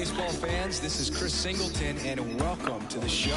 baseball fans. This is Chris Singleton, and welcome to the show.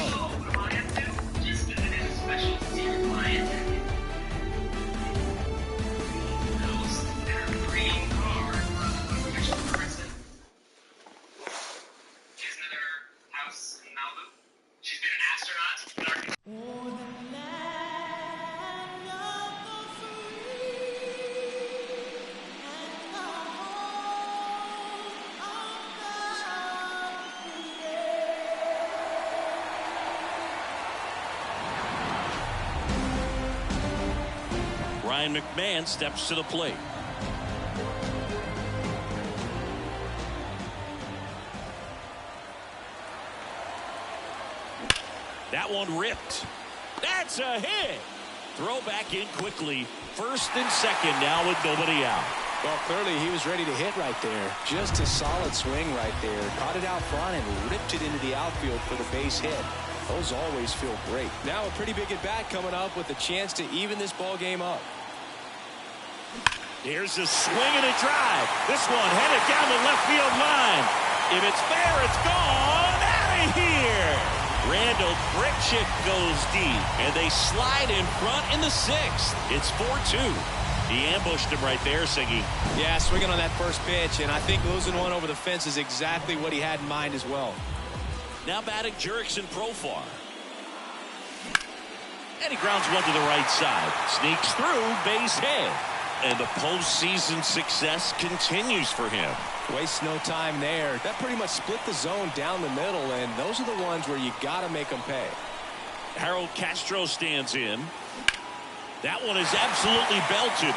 Ryan McMahon steps to the plate. That one ripped. That's a hit. Throw back in quickly. First and second now with nobody out. Well, clearly he was ready to hit right there. Just a solid swing right there. Caught it out front and ripped it into the outfield for the base hit. Those always feel great. Now a pretty big at-bat coming up with a chance to even this ball game up. Here's a swing and a drive. This one headed down the left field line. If it's fair, it's gone. Out of here. Randall Grichuk goes deep, and they slide in front in the sixth. It's 4-2. He ambushed him right there, Siggy. Yeah, swinging on that first pitch, and I think losing one over the fence is exactly what he had in mind as well. Now batting Jurickson Profar. And he grounds one to the right side. Sneaks through, base hit. And the postseason success continues for him. Waste no time there. That pretty much split the zone down the middle, and those are the ones where you got to make them pay. Harold Castro stands in. That one is absolutely belted.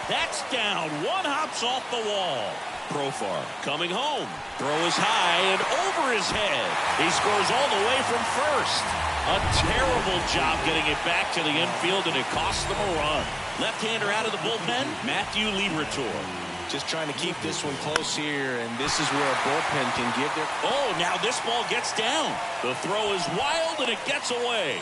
That's down. One hops off the wall. Profar coming home. Throw is high and over his head. He scores all the way from first. A terrible job getting it back to the infield, and it cost them a run. Left-hander out of the bullpen, Matthew Liberatore. Just trying to keep this one close here, and this is where a bullpen can give their... Oh, now this ball gets down. The throw is wild, and it gets away.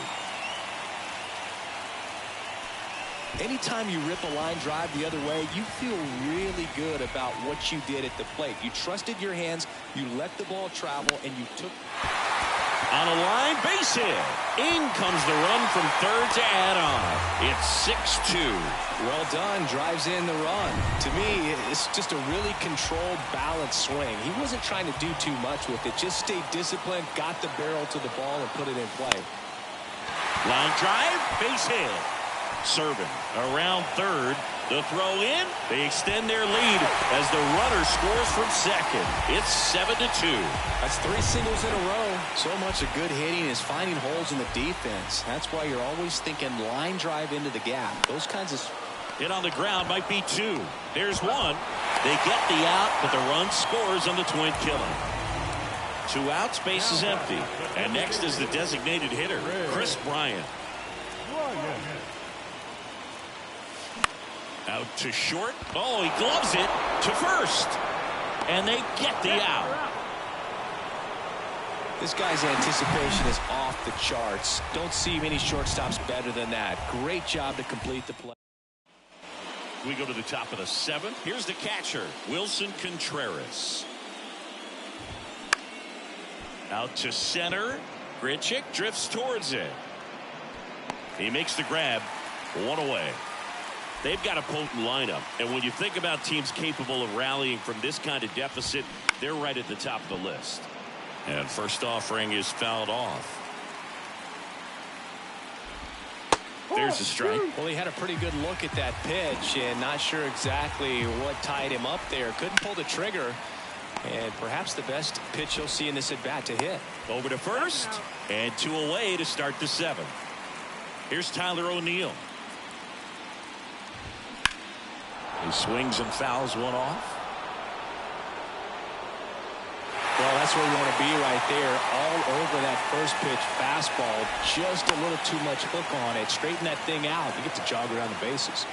Anytime you rip a line drive the other way, you feel really good about what you did at the plate. You trusted your hands, you let the ball travel, and you took... On a line, base hit. In comes the run from third to add on. It's 6-2. Well done. Drives in the run. To me, it's just a really controlled, balanced swing. He wasn't trying to do too much with it. Just stayed disciplined, got the barrel to the ball, and put it in play. Line drive, base hit. Serving around third. The throw in. They extend their lead as the runner scores from second. It's 7-2. That's 3 singles in a row. So much of good hitting is finding holes in the defense. That's why you're always thinking line drive into the gap. Those kinds of... Hit on the ground might be 2. There's 1. They get the out, but the run scores on the twin killing. 2 outs, base is empty. And next is the designated hitter, Chris Bryant. Out to short. Oh, he gloves it to first. And they get the out. This guy's anticipation is off the charts. Don't see many shortstops better than that. Great job to complete the play. We go to the top of the 7th. Here's the catcher, Wilson Contreras. Out to center. Grichuk drifts towards it. He makes the grab. 1 away. They've got a potent lineup, and when you think about teams capable of rallying from this kind of deficit, they're right at the top of the list. And first offering is fouled off. There's a strike. Well, he had a pretty good look at that pitch, and not sure exactly what tied him up there. Couldn't pull the trigger, and perhaps the best pitch you'll see in this at-bat to hit. Over to first, and 2 away to start the 7th. Here's Tyler O'Neill. He swings and fouls one off. Well, that's where you want to be right there. All over that first pitch fastball. Just a little too much hook on it. Straighten that thing out. You get to jog around the bases.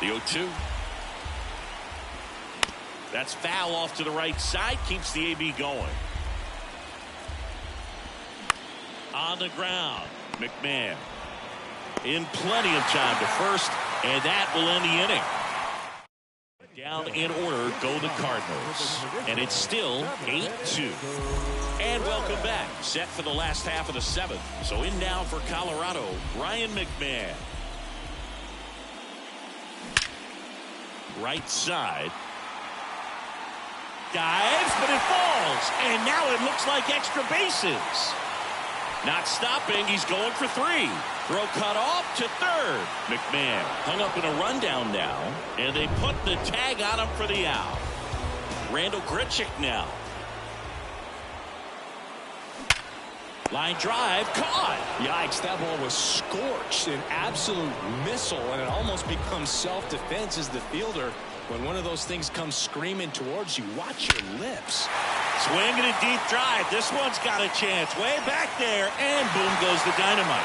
The 0-2. That's foul off to the right side. Keeps the AB going. On the ground. McMahon. In plenty of time to first. And that will end the inning. Down in order go the Cardinals. And it's still 8-2. And welcome back. Set for the last half of the seventh. So in now for Colorado, Ryan McMahon. Right side. Dives, but it falls. And now it looks like extra bases. Not stopping. He's going for three. Throw cut off to third. McMahon hung up in a rundown now. And they put the tag on him for the out. Randall Grichuk now. Line drive, caught. Yikes, that ball was scorched, an absolute missile, and it almost becomes self-defense as the fielder. When one of those things comes screaming towards you, watch your lips. Swinging a deep drive. This one's got a chance. Way back there, and boom goes the dynamite.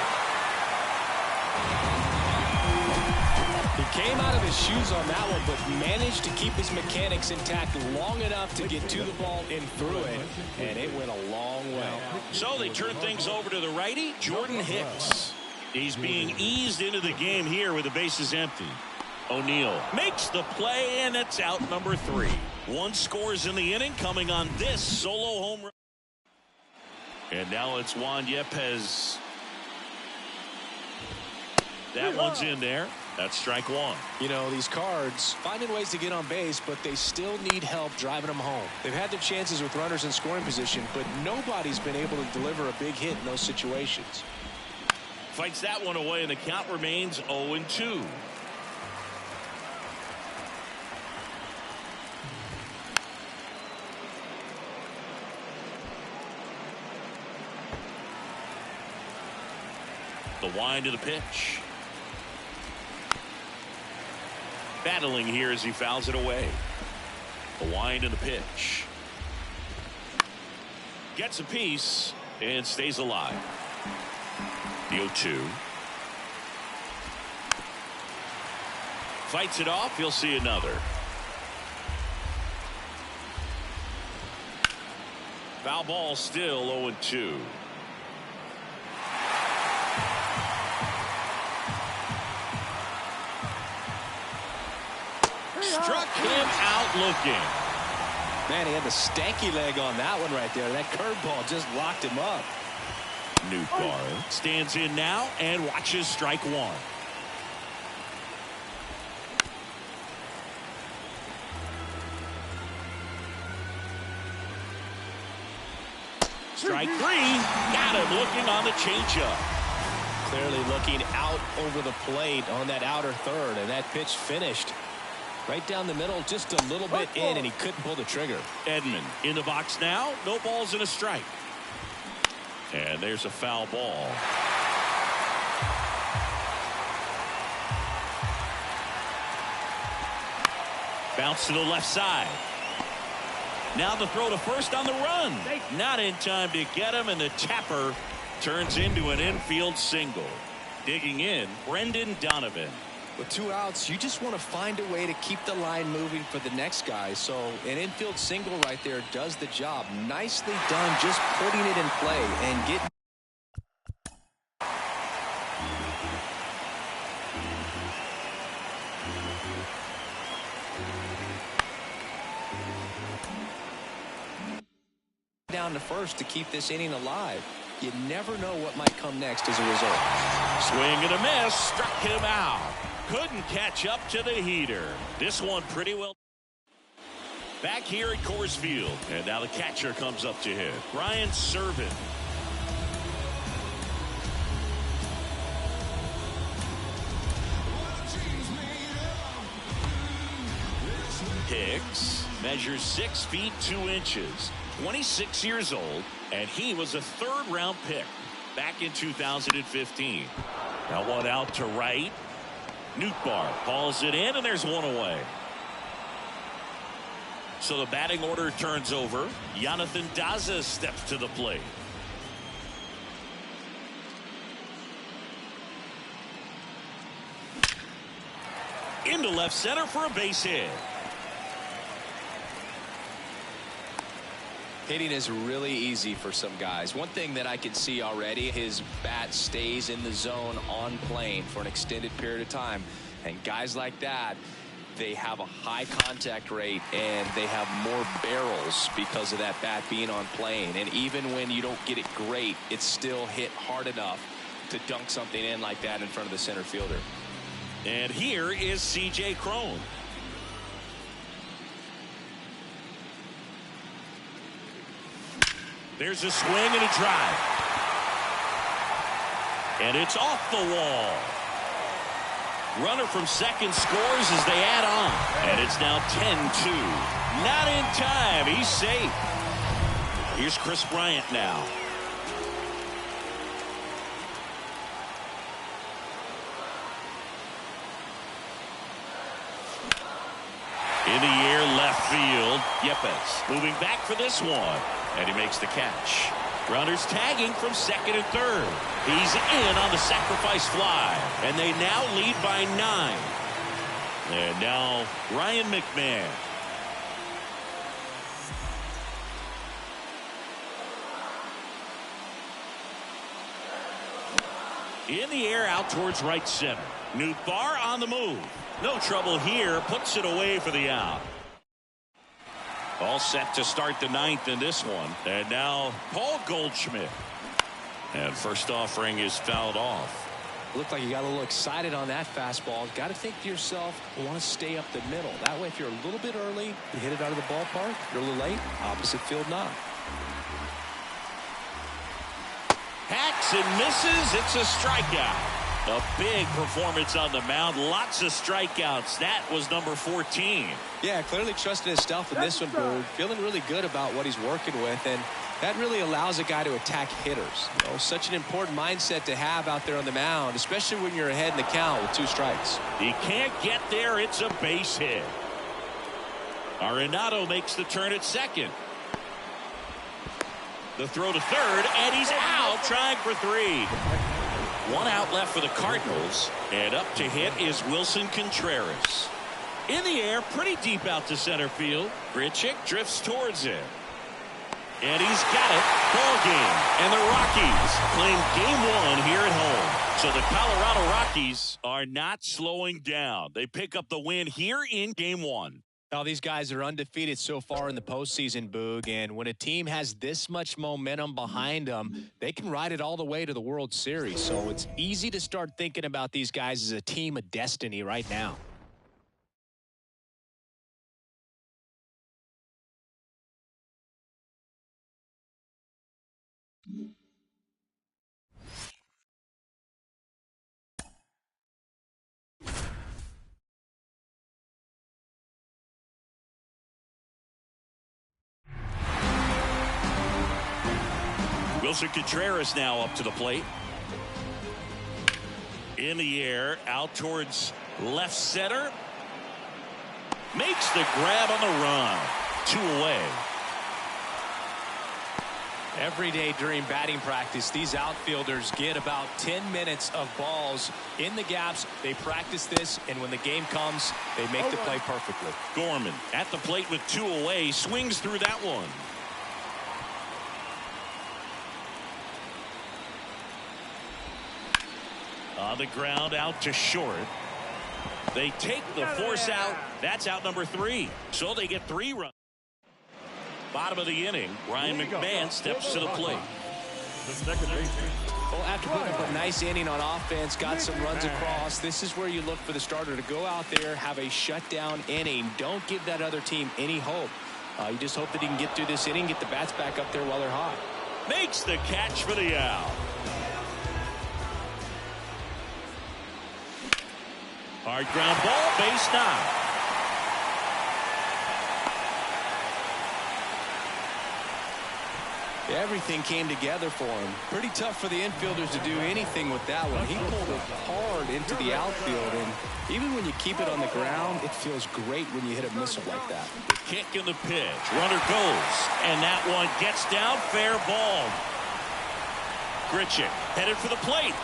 He came out of his shoes on that one, but managed to keep his mechanics intact long enough to get to the ball and through it, and it went a long way. So they turn things over to the righty, Jordan Hicks. He's being eased into the game here with the bases empty. O'Neill makes the play, and it's out number 3. One scores in the inning coming on this solo home run. And now it's Juan Yepez. That one's in there. That's strike one. You know, these Cards finding ways to get on base, but they still need help driving them home. They've had their chances with runners in scoring position, but nobody's been able to deliver a big hit in those situations. Fights that one away, and the count remains 0-2. The wind of the pitch. Battling here as he fouls it away. The wind of the pitch. Gets a piece and stays alive. The 0-2. Fights it off. He'll see another. Foul ball still 0-2. Struck him out looking. Man, he had the stanky leg on that one right there. That curveball just locked him up. Newtbar stands in now and watches strike one. Strike 3. Got him looking on the changeup. Clearly looking out over the plate on that outer third, and that pitch finished right down the middle, just a little bit in, and he couldn't pull the trigger. Edman in the box now. No balls and a strike. And there's a foul ball. Bounce to the left side. Now the throw to first on the run. Not in time to get him, and the tapper turns into an infield single. Digging in, Brendan Donovan. With 2 outs, you just want to find a way to keep the line moving for the next guy. So an infield single right there does the job. Nicely done, just putting it in play and getting down to first to keep this inning alive. You never know what might come next as a result. Swing and a miss. Struck him out. Couldn't catch up to the heater. This one pretty well. Back here at Coors Field. And now the catcher comes up to hit. Brian Serven. Hicks measures 6 feet 2 inches. 26 years old. And he was a 3rd round pick back in 2015. Now one out to right. Newtbar calls it in, and there's one away. So the batting order turns over. Jonathan Daza steps to the plate. Into left center for a base hit. Hitting is really easy for some guys. One thing that I can see already, his bat stays in the zone on plane for an extended period of time. And guys like that, they have a high contact rate and they have more barrels because of that bat being on plane. And even when you don't get it great, it's still hit hard enough to dunk something in like that in front of the center fielder. And here is C.J. Cron. There's a swing and a drive. And it's off the wall. Runner from second scores as they add on. And it's now 10-2. Not in time. He's safe. Here's Chris Bryant now. In the air, left field. Yepes moving back for this one. And he makes the catch. Runners tagging from second and third. He's in on the sacrifice fly. And they now lead by 9. And now Ryan McMahon. In the air out towards right center. Nootbaar on the move. No trouble here. Puts it away for the out. All set to start the 9th in this one. And now Paul Goldschmidt. And first offering is fouled off. Looked like you got a little excited on that fastball. Got to think to yourself, I want to stay up the middle. That way, if you're a little bit early, you hit it out of the ballpark. If you're a little late, opposite field knock. Hacks and misses. It's a strikeout. A big performance on the mound. Lots of strikeouts. That was number 14. Yeah, clearly trusting his stuff in this one, Bird. Feeling really good about what he's working with, and that really allows a guy to attack hitters. You know, such an important mindset to have out there on the mound, especially when you're ahead in the count with 2 strikes. He can't get there. It's a base hit. Arenado makes the turn at second. The throw to third, and he's out trying for 3. 1 out left for the Cardinals, and up to hit is Wilson Contreras. In the air, pretty deep out to center field. Grichuk drifts towards it. And he's got it. Ball game. And the Rockies claim game 1 here at home. So the Colorado Rockies are not slowing down. They pick up the win here in game 1. Now, these guys are undefeated so far in the postseason, Boog, and when a team has this much momentum behind them, they can ride it all the way to the World Series. So it's easy to start thinking about these guys as a team of destiny right now. Wilson Contreras now up to the plate. In the air, out towards left center. Makes the grab on the run. 2 away. Every day during batting practice, these outfielders get about 10 minutes of balls in the gaps. They practice this, and when the game comes, they make the play perfectly. Gorman at the plate with 2 away. Swings through that one. On the ground, out to short. They take the force out. That's out number 3. So they get 3 runs. Bottom of the inning, Ryan McMahon steps to the plate. Well, after putting up a nice inning on offense, got some runs across, this is where you look for the starter to go out there, have a shutdown inning. Don't give that other team any hope. You just hope that he can get through this inning, get the bats back up there while they're hot. Makes the catch for the out. Hard ground ball, base knock. Everything came together for him. Pretty tough for the infielders to do anything with that one. He pulled it hard into the outfield, and even when you keep it on the ground, it feels great when you hit a missile like that. The kick and the pitch. Runner goes, and that one gets down. Fair ball. Grichuk headed for the plate.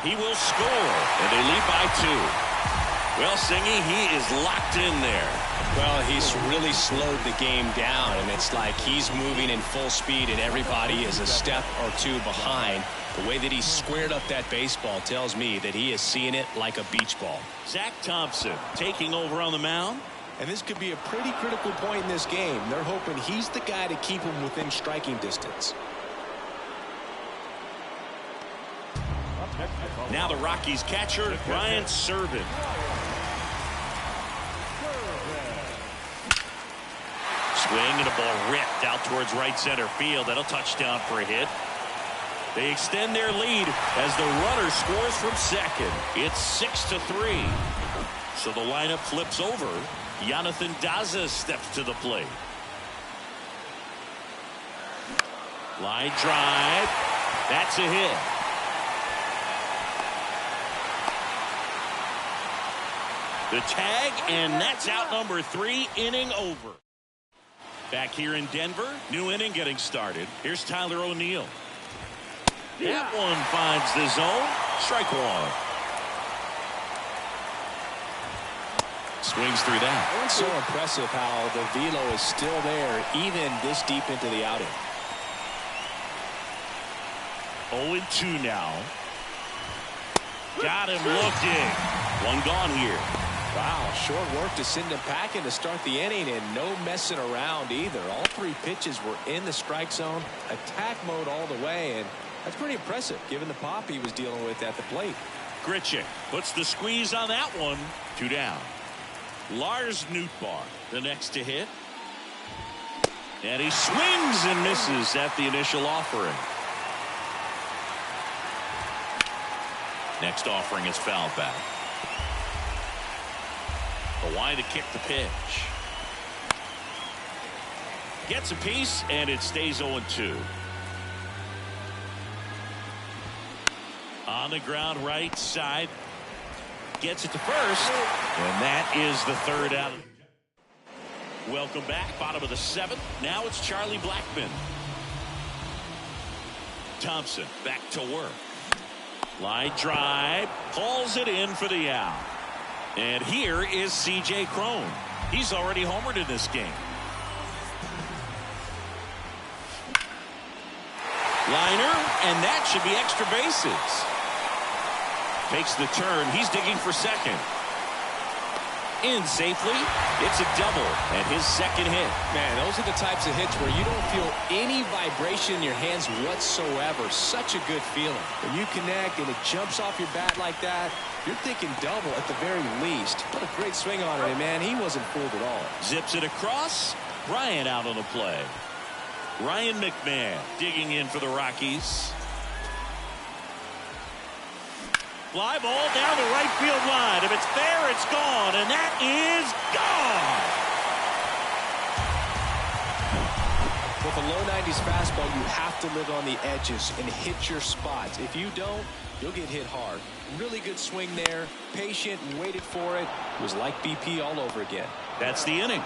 He will score, and they lead by 2. Well, Singy, he is locked in there. Well, he's really slowed the game down, and it's like he's moving in full speed, and everybody is a step or two behind. The way that he squared up that baseball tells me that he is seeing it like a beach ball. Zach Thompson taking over on the mound. And this could be a pretty critical point in this game. They're hoping he's the guy to keep him within striking distance. Now the Rockies catcher, Ryan Serven. Swing and a ball ripped out towards right center field. That'll touchdown for a hit. They extend their lead as the runner scores from second. It's 6-3. So the lineup flips over. Jonathan Daza steps to the plate. Line drive. That's a hit. The tag, and that's out number 3, inning over. Back here in Denver, new inning getting started. Here's Tyler O'Neill. That one finds the zone. Strike one. Swings through that. It's so impressive how the velo is still there even this deep into the outing. 0-2 now. Got him looking. One gone here. Wow, short work to send him packing to start the inning, and no messing around either. All 3 pitches were in the strike zone, attack mode all the way, and that's pretty impressive given the pop he was dealing with at the plate. Grichuk puts the squeeze on that one. 2 down. Lars Nootbaar, the next to hit. And he swings and misses at the initial offering. Next offering is fouled back. Kawhi to kick the pitch. Gets a piece, and it stays 0-2. On the ground right side. Gets it to first. And that is the 3rd out. Welcome back. Bottom of the 7th. Now it's Charlie Blackmon. Thompson back to work. Line drive. Pulls it in for the out. And here is C.J. Cron. He's already homered in this game. Liner, and that should be extra bases. Takes the turn. He's digging for second. In safely. It's a double and his second hit. Man, those are the types of hits where you don't feel any vibration in your hands whatsoever. Such a good feeling. When you connect and it jumps off your bat like that, you're thinking double at the very least. What a great swing on it, and man, he wasn't fooled at all. Zips it across. Bryant out on the play. Ryan McMahon digging in for the Rockies. Fly ball down the right field line. If it's there, it's gone, and that is gone. With a low 90s fastball, you have to live on the edges and hit your spots. If you don't, you'll get hit hard. Really good swing there. Patient and waited for it. It was like BP all over again. That's the inning.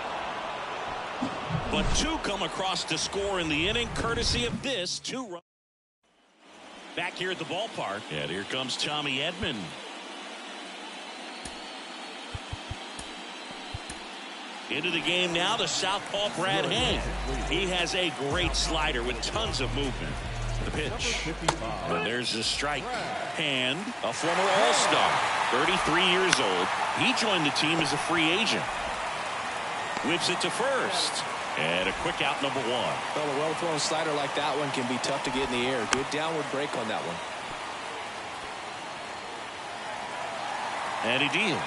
But 2 come across to score in the inning, courtesy of this 2-run. Back here at the ballpark, and here comes Tommy Edman. Into the game now, the southpaw Brad Hand. He has a great slider with tons of movement. The pitch. And there's the strike. Hand, a former All-Star, 33 years old. He joined the team as a free agent. Whips it to first. And a quick out, number 1. Well, a well-thrown slider like that one can be tough to get in the air. Good downward break on that one. And he deals.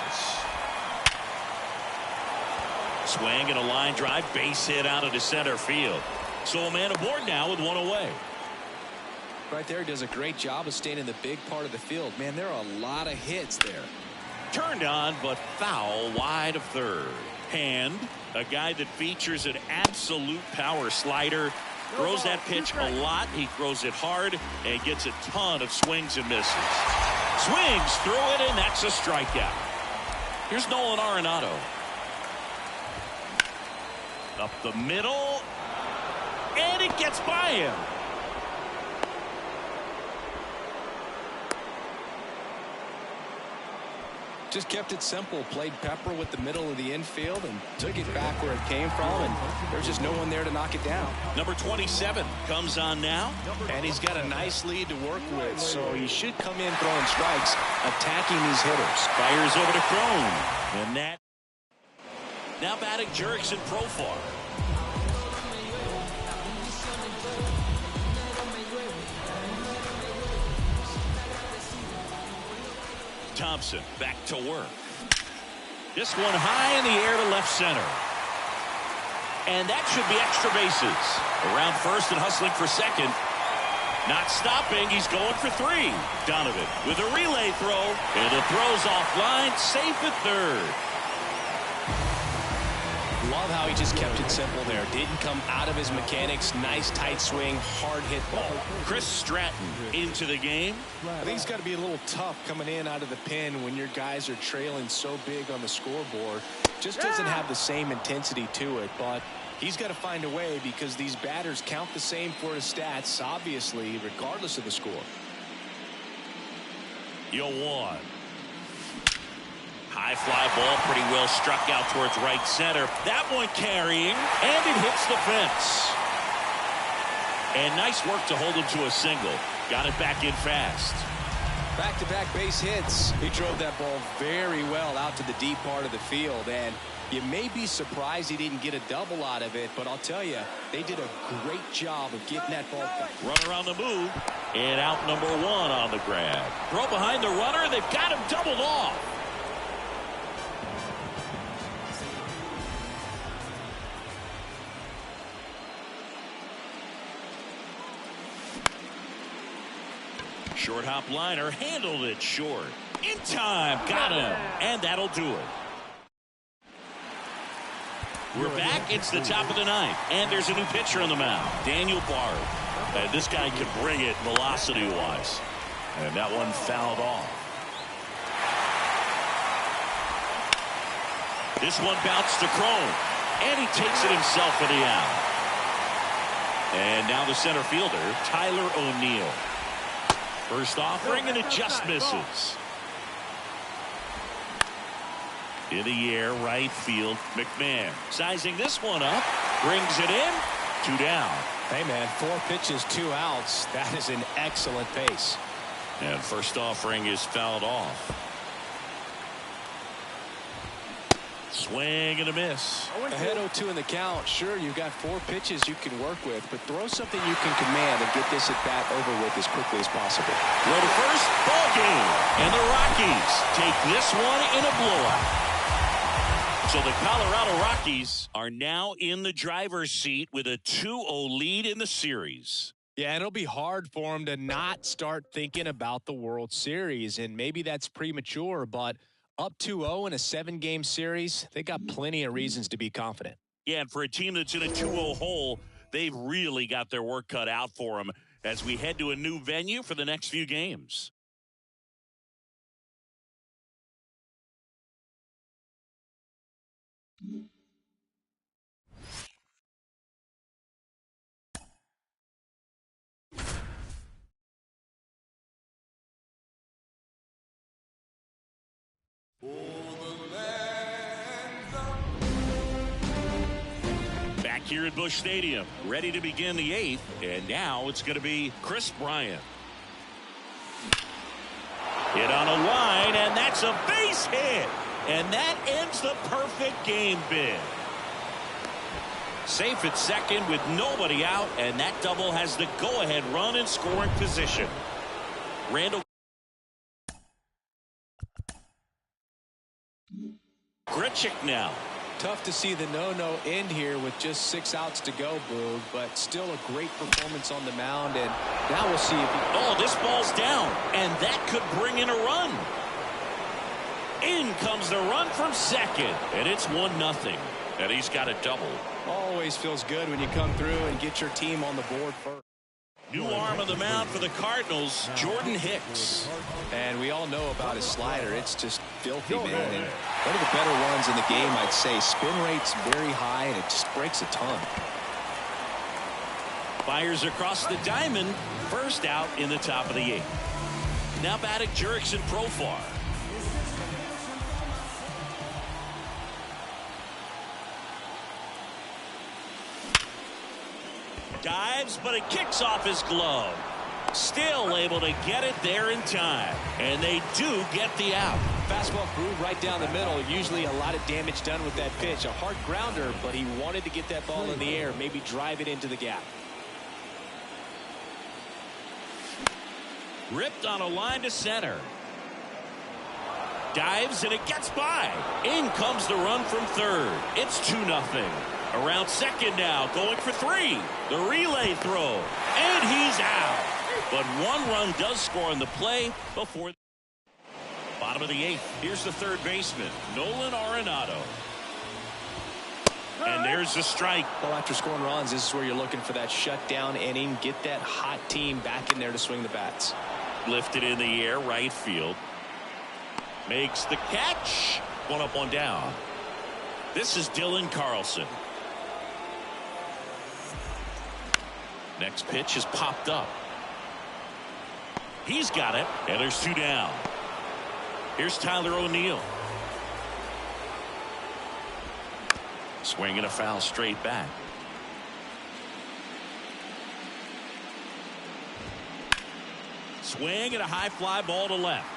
Swing and a line drive, base hit out into center field. So a man aboard now with 1 away. Right there, does a great job of staying in the big part of the field. Man, there are a lot of hits there. Turned on, but foul wide of third. Hand, a guy that features an absolute power slider. Throws that pitch a lot. He throws it hard and gets a ton of swings and misses. Swings through it, and that's a strikeout. Here's Nolan Arenado. Up the middle, and it gets by him. Just kept it simple, played pepper with the middle of the infield and took it back where it came from, and there's just no one there to knock it down. Number 27 comes on now. And he's got a nice lead to work with, so he should come in throwing strikes, attacking these hitters. Fires over to Crone. And that. Now batting Jurickson Profar. Thompson back to work. This one high in the air to left center. And that should be extra bases. Around first and hustling for second. Not stopping. He's going for three. Donovan with a relay throw. And the throw's offline. Safe at third. Love how he just kept it simple there. Didn't come out of his mechanics. Nice tight swing, hard hit ball. Chris Stratton into the game. I think it's got to be a little tough coming in out of the pen when your guys are trailing so big on the scoreboard. Just doesn't have the same intensity to it, but he's got to find a way because these batters count the same for his stats, obviously, regardless of the score. 0-1. High fly ball, pretty well struck out towards right center. That one carrying, and it hits the fence. And nice work to hold him to a single. Got it back in fast. Back-to-back base hits. He drove that ball very well out to the deep part of the field, and you may be surprised he didn't get a double out of it, but I'll tell you, they did a great job of getting that ball back. Runner on the move, and out number one on the grab. Throw behind the runner, they've got him doubled off. Short hop liner, handled it short. In time, got him, and that'll do it. We're back. It's the top of the ninth, and there's a new pitcher on the mound, Daniel Bard. This guy can bring it velocity-wise, and that one fouled off. This one bounced to Crone, and he takes it himself for the out. And now the center fielder, Tyler O'Neill. First offering, and it just misses. In the air, right field, McMahon. Sizing this one up, brings it in, 2 down. Hey, man, 4 pitches, 2 outs. That is an excellent pace. And first offering is fouled off. Swing and a miss. Ahead 0-2 in the count. Sure, you've got 4 pitches you can work with, but throw something you can command and get this at bat over with as quickly as possible. Throw to first, ball game. And the Rockies take this one in a blowout. So the Colorado Rockies are now in the driver's seat with a 2-0 lead in the series. Yeah, and it'll be hard for them to not start thinking about the World Series, and maybe that's premature, but up 2-0 in a 7-game series, they got plenty of reasons to be confident. Yeah, and for a team that's in a 2-0 hole, they've really got their work cut out for them as we head to a new venue for the next few games. Back here at Busch Stadium, ready to begin the 8th, and now it's going to be Chris Bryant. Hit on a line, and that's a base hit, and that ends the perfect game bid. Safe at second with nobody out, and that double has the go-ahead run in scoring position. Randall Grichuk now. Tough to see the no-no end here with just 6 outs to go, Boog, but still a great performance on the mound, and now we'll see if he... Oh, this ball's down, and that could bring in a run. In comes the run from second, and it's 1-0, and he's got a double. Always feels good when you come through and get your team on the board first. New arm on the mound for the Cardinals, Jordan Hicks. And we all know about his slider. It's just filthy, man. And one of the better ones in the game, I'd say. Spin rate's very high, and it just breaks a ton. Fires across the diamond. First out in the top of the 8th. Now batting Jurickson Profar. Dives, but it kicks off his glove. Still able to get it there in time. And they do get the out. Fastball groove right down the middle. Usually a lot of damage done with that pitch. A hard grounder, but he wanted to get that ball in the air, maybe drive it into the gap. Ripped on a line to center. Dives, and it gets by. In comes the run from third. It's 2-0. Around second now, going for 3. The relay throw, and he's out. But 1 run does score on the play before. Bottom of the 8th. Here's the third baseman, Nolan Arenado. And there's the strike. Well, after scoring runs, this is where you're looking for that shutdown inning. Get that hot team back in there to swing the bats. Lifted in the air, right field. Makes the catch. 1 up, 1 down. This is Dylan Carlson. Next pitch is popped up. He's got it, and there's 2 down. Here's Tyler O'Neill. Swing and a foul straight back. Swing and a high fly ball to left.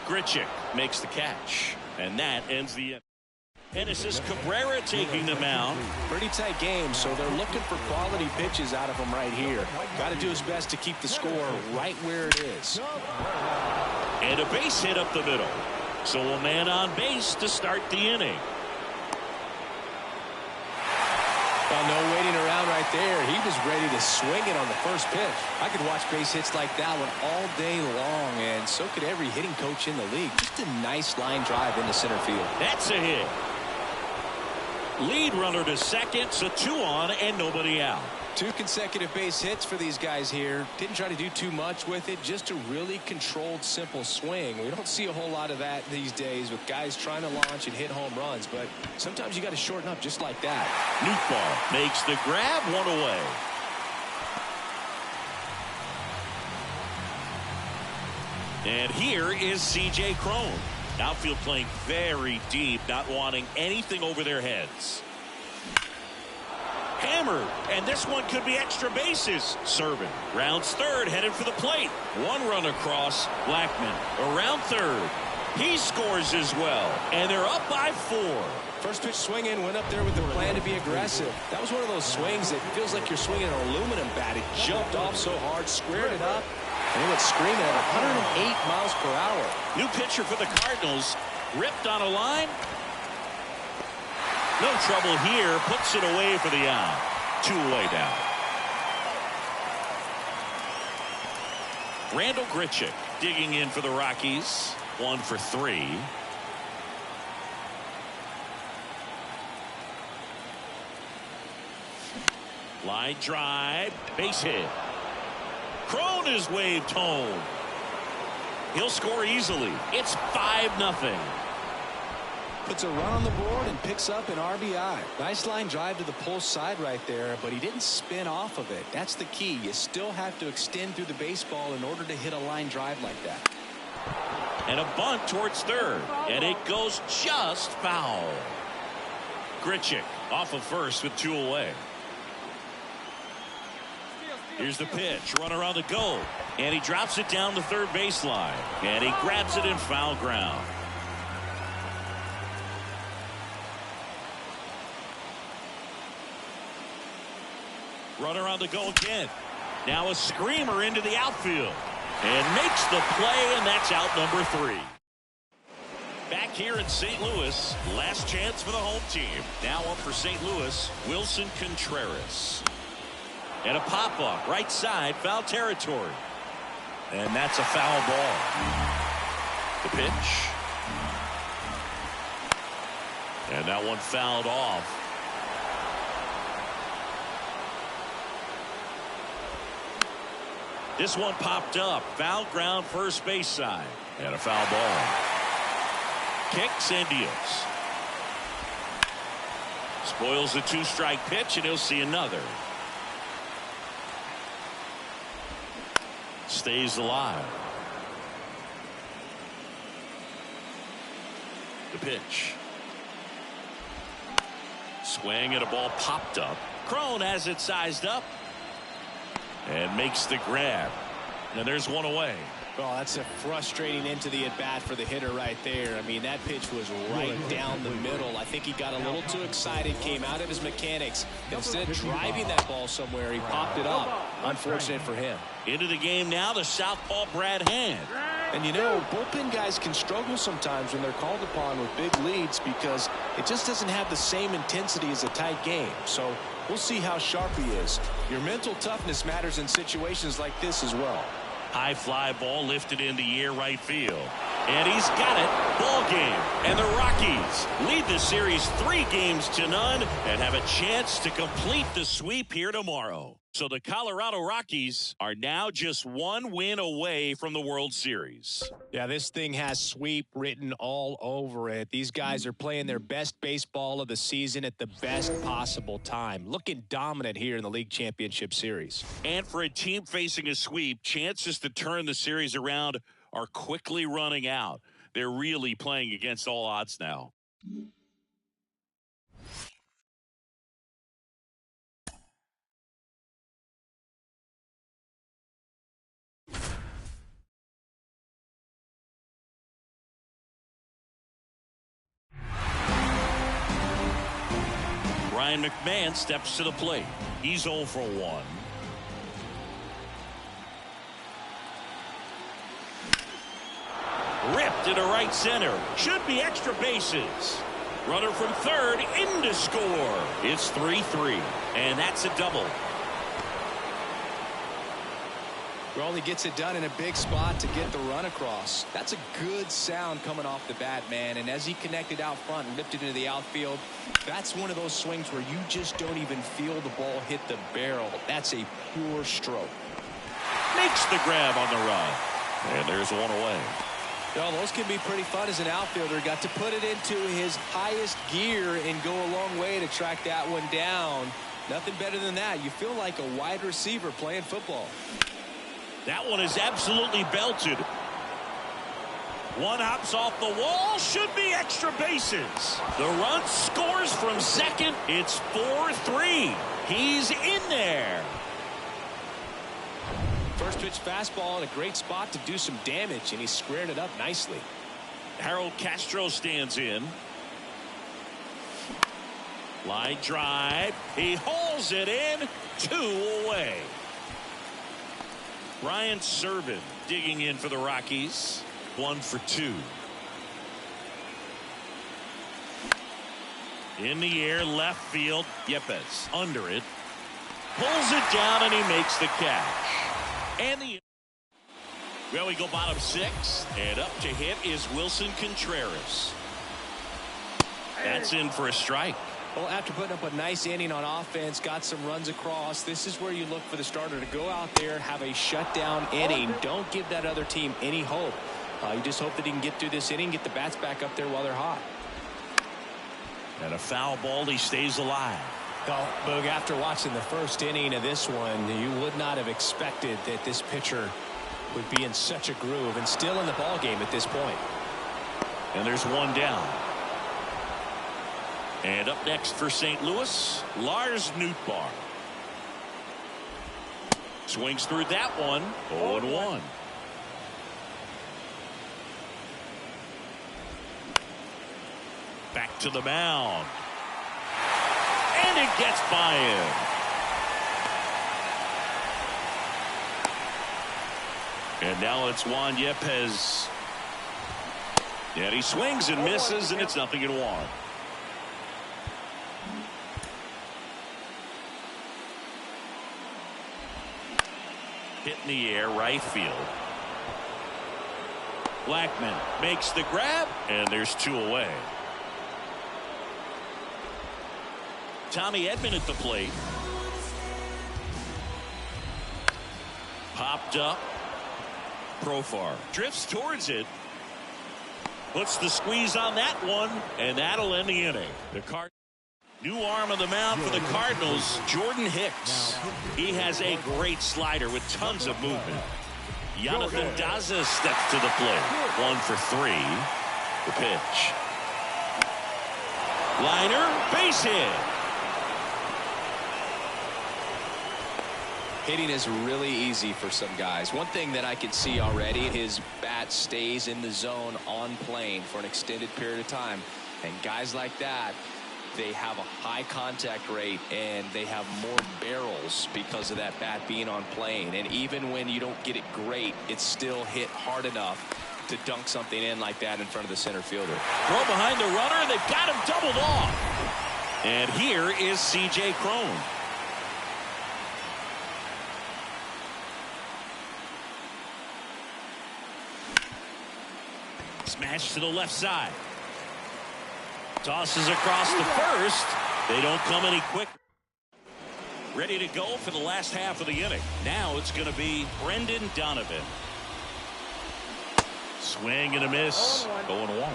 Grichuk makes the catch, and that ends the inning. And this is Cabrera taking the mound. Pretty tight game, so they're looking for quality pitches out of him right here. Got to do his best to keep the score right where it is. And a base hit up the middle. So a man on base to start the inning. Well, no waiting around right there. He was ready to swing it on the first pitch. I could watch base hits like that one all day long, and so could every hitting coach in the league. Just a nice line drive into center field. That's a hit. Lead runner to second, so 2 on and nobody out. 2 consecutive base hits for these guys here. Didn't try to do too much with it. Just a really controlled, simple swing. We don't see a whole lot of that these days with guys trying to launch and hit home runs. But sometimes you got to shorten up just like that. Newtbar makes the grab, 1 away. And here is C.J. Cron. Outfield playing very deep, not wanting anything over their heads. Hammered, and this one could be extra bases. Serving, rounds third, headed for the plate. 1 run across. Blackman around third. He scores as well, and they're up by 4. First pitch swinging, went up there with the plan to be aggressive. That was one of those swings that feels like you're swinging an aluminum bat. It jumped off so hard, squared it up, and it went screaming at 108 miles per hour. New pitcher for the Cardinals. Ripped on a line. No trouble here. Puts it away for the out. 2 away now. Randall Grichuk digging in for the Rockies. 1 for 3. Line drive. Base hit. Cron is waved home. He'll score easily. It's 5-0. Puts a run on the board and picks up an RBI. Nice line drive to the pull side right there, but he didn't spin off of it. That's the key. You still have to extend through the baseball in order to hit a line drive like that. And a bunt towards third, and it goes just foul. Grichuk off of first with 2 away. Here's the pitch. Runner on the go, and he drops it down the third baseline, and he grabs it in foul ground. Runner on the go again. Now a screamer into the outfield. And makes the play, and that's out number 3. Back here in St. Louis, last chance for the home team. Now up for St. Louis, Wilson Contreras. And a pop-up, right side, foul territory. And that's a foul ball. The pitch. And that one fouled off. This one popped up. Foul ground, first base side. And a foul ball. Kicks and deals. Spoils the 2-strike pitch, and he'll see another. Stays alive. The pitch. Swing and a ball popped up. Crone has it sized up and makes the grab. And there's one away. Well, that's a frustrating end to the at-bat for the hitter right there. I mean, that pitch was right down the middle. I think he got a little too excited, came out of his mechanics. Instead of driving that ball somewhere, he popped it up. Unfortunate for him. Into the game now, the southpaw Brad Hand. And you know, bullpen guys can struggle sometimes when they're called upon with big leads because it just doesn't have the same intensity as a tight game. So we'll see how sharp he is. Your mental toughness matters in situations like this as well. High fly ball lifted in the air right field. And he's got it. Ball game. And the Rockies lead the series 3-0 and have a chance to complete the sweep here tomorrow. So the Colorado Rockies are now just 1 win away from the World Series. Yeah, this thing has sweep written all over it. These guys are playing their best baseball of the season at the best possible time. Looking dominant here in the League Championship Series. And for a team facing a sweep, chances to turn the series around are quickly running out. They're really playing against all odds now. Ryan McMahon steps to the plate. He's 0 for 1. Ripped into right center. Should be extra bases. Runner from third in to score. It's 3-3. And that's a double. Only gets it done in a big spot to get the run across. That's a good sound coming off the bat, man. And as he connected out front and ripped it into the outfield, that's one of those swings where you just don't even feel the ball hit the barrel. That's a pure stroke. Makes the grab on the run. And there's one away. Well, those can be pretty fun as an outfielder. Got to put it into his highest gear and go a long way to track that one down. Nothing better than that. You feel like a wide receiver playing football. That one is absolutely belted. One hops off the wall. Should be extra bases. The run scores from second. It's 4-3. He's in there. First pitch fastball in a great spot to do some damage, and he squared it up nicely. Harold Castro stands in. Line drive. He hauls it in. 2 away. Ryan Serven digging in for the Rockies. 1 for 2. In the air, left field. Yepes under it. Pulls it down, and he makes the catch. And we go bottom 6. And up to hit is Wilson Contreras. That's in for a strike. Well, after putting up a nice inning on offense, got some runs across, this is where you look for the starter to go out there, have a shutdown inning. Don't give that other team any hope. You just hope that he can get through this inning, get the bats back up there while they're hot. And a foul ball, he stays alive. Well, Boog, after watching the first inning of this one, you would not have expected that this pitcher would be in such a groove and still in the ball game at this point. And there's one down. And up next for St. Louis, Lars Nootbaar. Swings through that one. 0-1. Back to the mound. And it gets by him. And now it's Juan Yepes. And he swings and misses, and it's 0-1. Hit in the air, right field. Blackman makes the grab, and there's 2 away. Tommy Edman at the plate. Popped up. Profar drifts towards it. Puts the squeeze on that one, and that'll end the inning. The new arm of the mound for the Cardinals, Jordan Hicks. He has a great slider with tons of movement. Jonathan Daza steps to the plate. 1 for 3. The pitch. Liner, base hit. Hitting is really easy for some guys. One thing that I can see already, his bat stays in the zone on plane for an extended period of time. And guys like that, they have a high contact rate and they have more barrels because of that bat being on plane. And even when you don't get it great, it's still hit hard enough to dunk something in like that in front of the center fielder. Throw behind the runner, and they've got him doubled off. And here is C.J. Cron. Smash to the left side. Tosses across the first. They don't come any quicker. Ready to go for the last half of the inning. Now it's going to be Brendan Donovan. Swing and a miss. 0-1.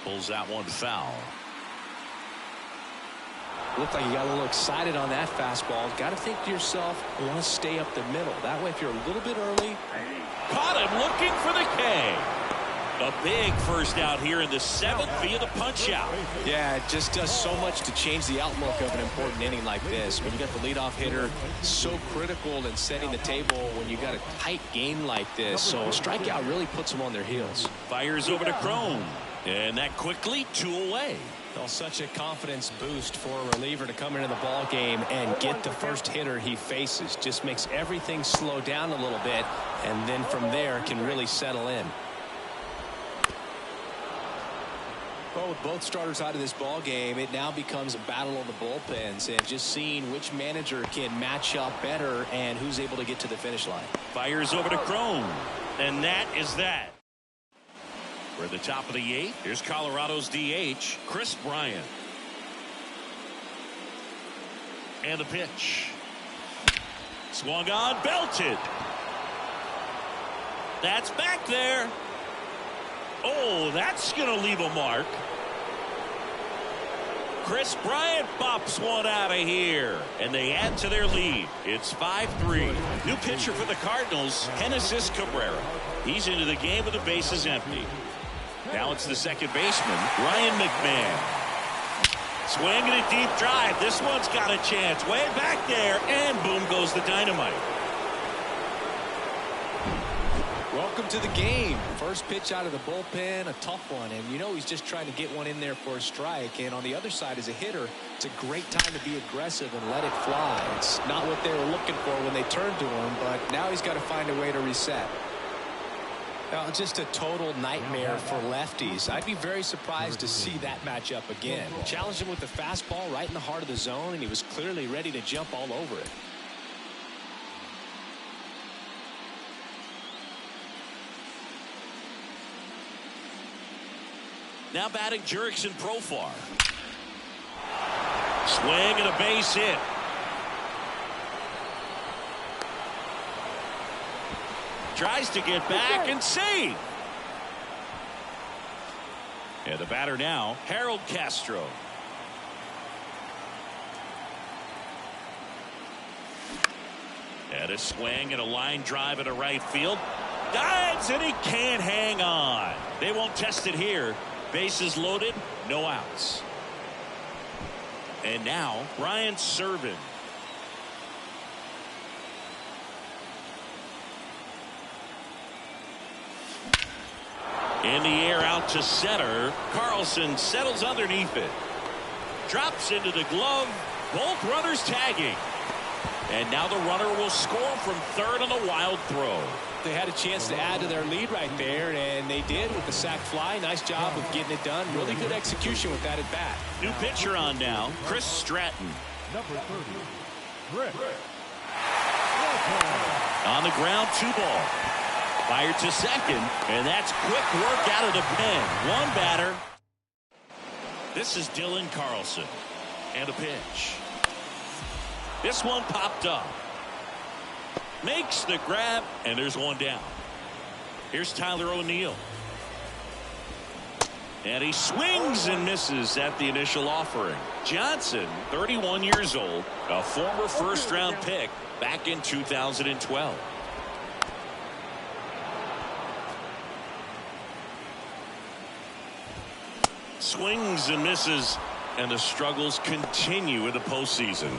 Pulls that one foul. Looked like you got a little excited on that fastball. Got to think to yourself, I want to stay up the middle. That way, if you're a little bit early. Caught him looking for the K. A big first out here in the 7th via the punch out. Yeah, it just does so much to change the outlook of an important inning like this. When you got the leadoff hitter, so critical in setting the table when you got a tight game like this. So a strikeout really puts them on their heels. Fires over to Cron. And that quickly 2 away. Well, such a confidence boost for a reliever to come into the ball game and get the first hitter he faces. Just makes everything slow down a little bit, and then from there can really settle in. Well, with both starters out of this ball game, it now becomes a battle of the bullpens and just seeing which manager can match up better and who's able to get to the finish line. Fires over to Cron, and that is that. We're at the top of the 8th. Here's Colorado's DH, Chris Bryant. And the pitch. Swung on, belted. That's back there. Oh, that's going to leave a mark. Chris Bryant pops one out of here, and they add to their lead. It's 5-3. New pitcher for the Cardinals, Genesis Cabrera. He's into the game with the bases empty. Now it's the second baseman, Ryan McMahon. Swinging a deep drive. This one's got a chance. Way back there, and boom goes the dynamite. Welcome to the game. First pitch out of the bullpen, a tough one. And you know he's just trying to get one in there for a strike. And on the other side, as a hitter, it's a great time to be aggressive and let it fly. It's not what they were looking for when they turned to him, but now he's got to find a way to reset. Now, just a total nightmare for lefties. I'd be very surprised to see that matchup again. Challenged him with the fastball right in the heart of the zone, and he was clearly ready to jump all over it. Now batting Jurickson Profar. Swing and a base hit. Tries to get back and save. And the batter now, Harold Castro. And a swing and a line drive into right field. Dives and he can't hang on. They won't test it here. Bases loaded, no outs. And now Brian Serven. In the air out to center. Carlson settles underneath it. Drops into the glove. Both runners tagging. And now the runner will score from third on a wild throw. They had a chance to add to their lead right there, and they did with the sac fly. Nice job of getting it done. Really good execution with that at bat. New pitcher on now, Chris Stratton. Number 30, Chris. On the ground, 2 ball. Fired to second, and that's quick work out of the pen. One batter. This is Dylan Carlson. And a pitch. This one popped up. Makes the grab, and there's one down. Here's Tyler O'Neill. And he swings and misses at the initial offering. Johnson, 31 years old, a former first-round pick back in 2012. Swings and misses, and the struggles continue in the postseason.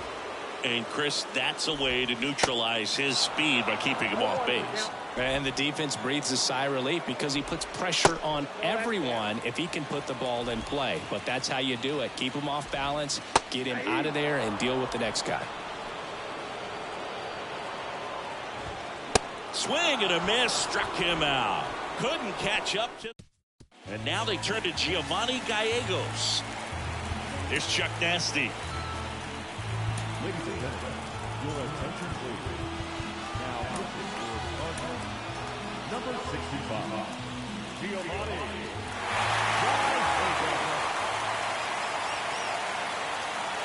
And Chris, that's a way to neutralize his speed by keeping him off base. And the defense breathes a sigh of relief because he puts pressure on everyone if he can put the ball in play. But that's how you do it. Keep him off balance, get him out of there, and deal with the next guy. Swing and a miss, struck him out. Couldn't catch up to. And now they turn to Giovanni Gallegos. Here's Chuck Nasty. Ladies and gentlemen, your attention please. Now pitching for Cardinals, number 65, Giovanni.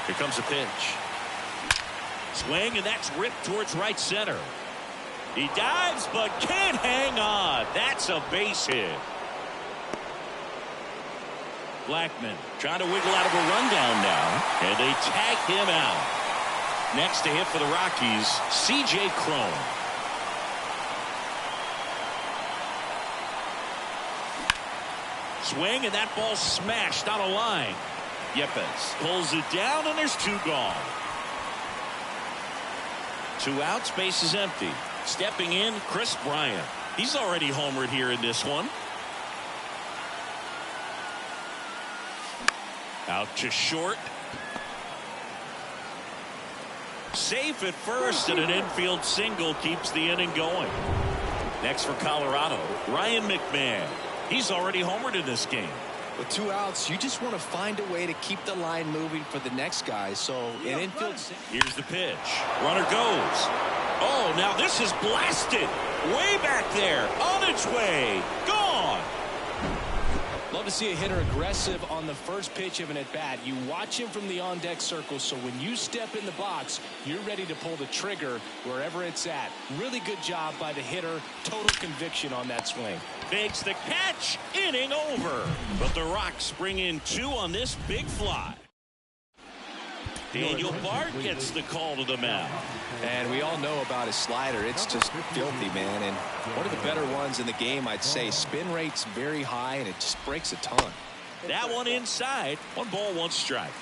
Here comes a pitch. Swing, and that's ripped towards right center. He dives, but can't hang on. That's a base hit. Blackman trying to wiggle out of a rundown now, and they tag him out. Next to hit for the Rockies, C.J. Cron. Swing, and that ball smashed out of line. Yepes pulls it down, and there's two gone. 2 outs, base is empty. Stepping in, Chris Bryant. He's already homered here in this one. Out to short. Safe at first, and an infield single keeps the inning going. Next for Colorado, Ryan McMahon. He's already homered in this game. With 2 outs, you just want to find a way to keep the line moving for the next guy. So an infield. Here's the pitch. Runner goes. Oh, now this is blasted. Way back there. On its way. Gone. Love to see a hitter aggressive on the first pitch of an at-bat. You watch him from the on-deck circle, so when you step in the box, you're ready to pull the trigger wherever it's at. Really good job by the hitter. Total conviction on that swing. Makes the catch. Inning over. But the Rocks bring in 2 on this big fly. Daniel Bart gets the call to the mound. And we all know about his slider. It's just filthy, man. And one of the better ones in the game, I'd say. Spin rate's very high, and it just breaks a ton. That one inside. 1 ball, 1 strike.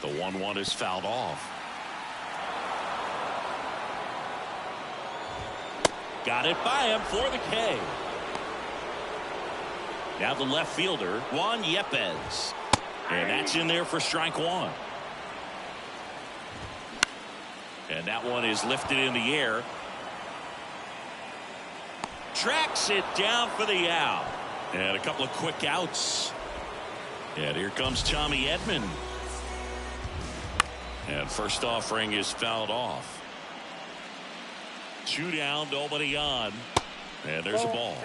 The 1-1 is fouled off. Got it by him for the K. Now the left fielder, Juan Yepes. And that's in there for strike 1. And that one is lifted in the air. Tracks it down for the out. And a couple of quick outs. And here comes Tommy Edman. And first offering is fouled off. 2 down, nobody on. And there's a ball.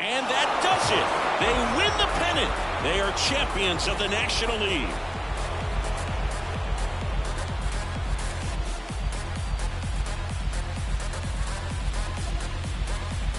And that does it. They win the pennant. They are champions of the National League.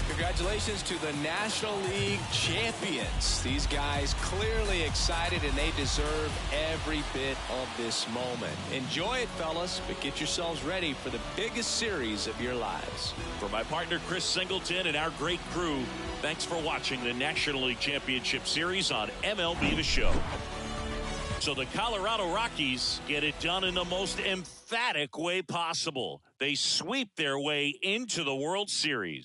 Congratulations to the National League champions. These guys clearly excited, and they deserve every bit of this moment. Enjoy it, fellas, but get yourselves ready for the biggest series of your lives. For my partner Chris Singleton and our great crew, thanks for watching the National League Championship Series on MLB The Show. So the Colorado Rockies get it done in the most emphatic way possible. They sweep their way into the World Series.